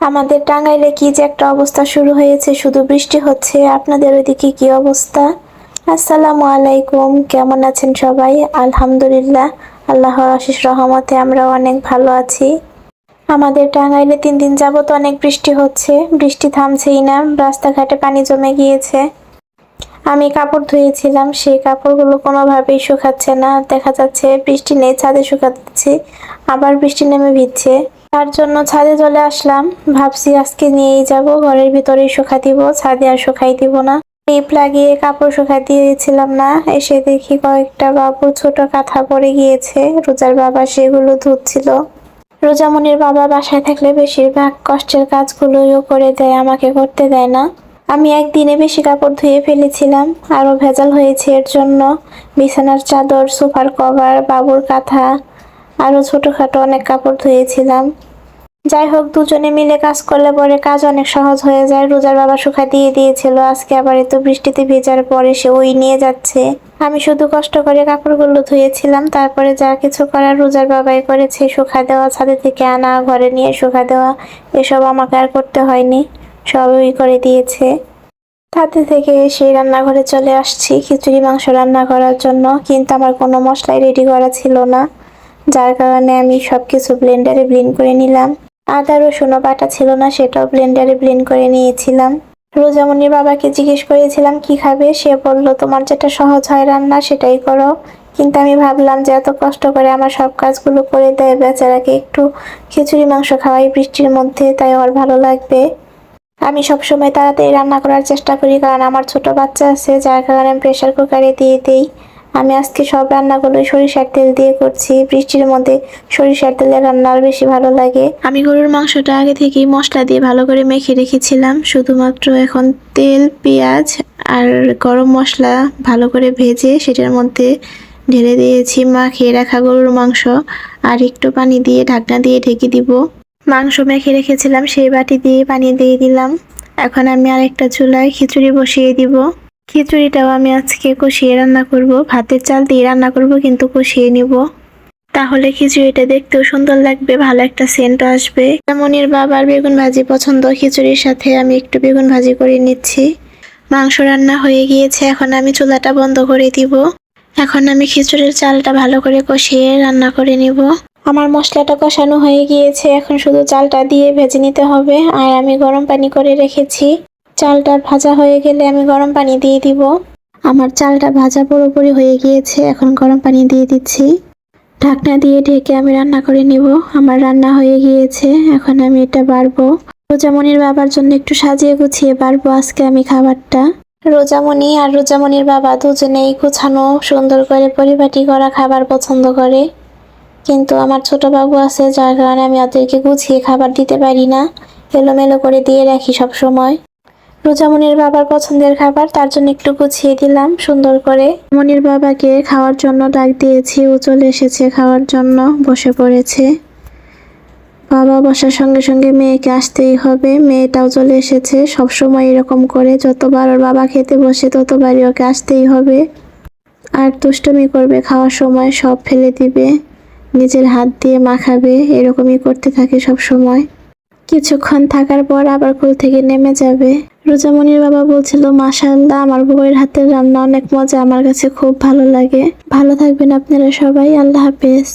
আমাদের টাঙ্গাইলে কি যে একটা অবস্থা শুরু হয়েছে, শুধু বৃষ্টি হচ্ছে। আপনাদের ওইদিকে কি অবস্থা? আসসালামু আলাইকুম, কেমন আছেন সবাই? আলহামদুলিল্লাহ, আল্লাহর অশেষ রহমতে আমরা অনেক ভালো আছি। আমাদের টাঙ্গাইলে 3 দিন যাবত অনেক বৃষ্টি হচ্ছে, বৃষ্টি থামছেই না, রাস্তাঘাটে পানি জমে গিয়েছে। আমি কাপড় ধুয়েছিলাম, সেই কাপড়গুলো কোনোভাবেই শুকাচ্ছে না। দেখা যাচ্ছে বৃষ্টি নেই, ছাদে শুকাচ্ছি, আবার বৃষ্টি নেমে ভিজছে। তার জন্য ছাদে চলে আসলাম। ভাবছি আজকে নিয়েই যাব, ঘরের ভিতরেই শুকা দিব, ছাদে আর শুকাই দিব না। টিপ লাগিয়ে কাপড় শুকাই দিয়েছিলাম না, এসে দেখি কয়েকটা বাবুর ছোট কাঁথা পড়ে গিয়েছে। রোজার বাবা সেগুলো ধুচ্ছিল। রোজামনির বাবা বাসায় থাকলে বেশিরভাগ কষ্টের কাজগুলোও করে দেয়, আমাকে করতে দেয় না। আমি একদিনে বেশি কাপড় ধুয়ে ফেলেছিলাম, আরো ভেজাল হয়েছে এর জন্য। বিছানার চাদর, সোফার কভার, বাবুর কাঁথা, আরো ছোটখাটো অনেক কাপড় ধুয়েছিলাম। যাই হোক, দুজনে মিলে কাজ করলে পরে কাজ অনেক সহজ হয়ে যায়। রোজার বাবা শুকা দিয়ে দিয়েছিল, আজকে আবার এত বৃষ্টিতে ভেজার পরে সে ওই নিয়ে যাচ্ছে। আমি শুধু কষ্ট করে কাপড়গুলো ধুয়েছিলাম, তারপরে যা কিছু করার রোজার বাবাই করেছে। শুকা দেওয়া, ছাদে থেকে আনা, ঘরে নিয়ে শুকা দেওয়া, এসব আমাকে আর করতে হয়নি, সবই করে দিয়েছে। তাতে থেকে সেই রান্নাঘরে চলে আসছি খিচুড়ি মাংস রান্না করার জন্য, কিন্তু আমার কোনো মশলাই রেডি করা ছিল না, যার কারণে আমি সবকিছু ব্লেন্ডারে ব্লেন্ড করে নিলাম। আদা রসুনও বাটা ছিল না, সেটাও ব্লেন্ডারে ব্লেন্ড করে নিয়েছিলাম। রোজামনির বাবাকে জিজ্ঞেস করেছিলাম কি খাবে, সে বলল তোমার যেটা সহজ হয় রান্না সেটাই করো। কিন্তু আমি ভাবলাম যে এত কষ্ট করে আমার সব কাজগুলো করে দেয়, বেচারাকে একটু খিচুড়ি মাংস খাওয়াই বৃষ্টির মধ্যে, তাই ওর ভালো লাগবে। আমি সবসময় তাড়াতাড়ি রান্না করার চেষ্টা করি, কারণ আমার ছোট বাচ্চা আছে, যার কারণে আমি প্রেসার কুকারে দিয়ে দিই। আমি আজকে সব রান্নাগুলো সরিষার তেল দিয়ে করছি, বৃষ্টির মধ্যে সরিষার তেলে রান্না আর বেশি ভালো লাগে। আমি গরুর মাংসটা আগে থেকেই মশলা দিয়ে ভালো করে মেখে রেখেছিলাম, শুধুমাত্র এখন তেল, পেঁয়াজ আর গরম মশলা ভালো করে ভেজে সেটার মধ্যে ঢেলে দিয়েছি মাখিয়ে রাখা গরুর মাংস, আর একটু পানি দিয়ে ঢাকনা দিয়ে ঢেকে দিব। মাংস মেখে রেখেছিলাম সেই বাটি দিয়ে পানি দিয়ে দিলাম। এখন আমি আরেকটা চুলায় খিচুড়ি বসিয়ে দিব। খিচুড়িটাও আমি আজকে কষিয়ে রান্না করব, ভাতের চাল দিয়ে রান্না করব, কিন্তু কষিয়ে নিব, তাহলে খিচুড়িটা দেখতেও সুন্দর লাগবে, ভালো একটা সেন্ট আসবে। মনির বাবার বেগুন ভাজি পছন্দ, খিচুড়ির সাথে আমি একটু বেগুন ভাজি করে নিচ্ছি। মাংস রান্না হয়ে গিয়েছে, এখন আমি চুলাটা বন্ধ করে দিব। এখন আমি খিচুড়ির চালটা ভালো করে কষিয়ে রান্না করে নিব। আমার মশলাটা কষানো হয়ে গিয়েছে, এখন শুধু চালটা দিয়ে ভেজে নিতে হবে। আর আমি গরম পানি করে রেখেছি, চালটা ভাজা হয়ে গেলে আমি গরম পানি দিয়ে দিব। আমার চালটা ভাজা পুরোপুরি হয়ে গিয়েছে, এখন গরম পানি দিয়ে দিচ্ছি। ঢাকনা দিয়ে ঢেকে আমি রান্না করে নিব। আমার রান্না হয়ে গিয়েছে, এখন আমি এটা বাড়বো। রোজামনির বাবার জন্য একটু সাজিয়ে গুছিয়ে বাড়বো আজকে আমি খাবারটা। রোজামনি আর রোজামনির বাবা দুজনেই গুছানো সুন্দর করে পরিপাটি করা খাবার পছন্দ করে, কিন্তু আমার ছোট বাবু আছে, যার কারণে আমি ওদেরকে গুছিয়ে খাবার দিতে পারি না, এলোমেলো করে দিয়ে রাখি সব সময়। রোজামনির বাবার পছন্দের খাবার, তার জন্য একটু গুছিয়ে দিলাম সুন্দর করে। মনির বাবাকে খাওয়ার জন্য ডাক দিয়েছি, ও চলে এসেছে খাওয়ার জন্য, বসে পড়েছে। বাবা বসার সঙ্গে সঙ্গে মেয়েকে আসতেই হবে, মেয়েটাও চলে এসেছে। সব সময় এরকম করে, যতবার ওর বাবা খেতে বসে ততবারই ওকে আসতেই হবে, আর দুষ্টুমি করবে, খাওয়ার সময় সব ফেলে দিবে, নিজের হাত দিয়ে মাখাবে, এরকমই করতে থাকে সব সময়। কিছুক্ষণ থাকার পর আবার কোল থেকে নেমে যাবে। রোজামনির বাবা বলছিল মাশাআল্লাহ, আমার বউয়ের হাতের রান্না অনেক মজা, আমার কাছে খুব ভালো লাগে। ভালো থাকবেন আপনারা সবাই, আল্লাহ হাফেজ।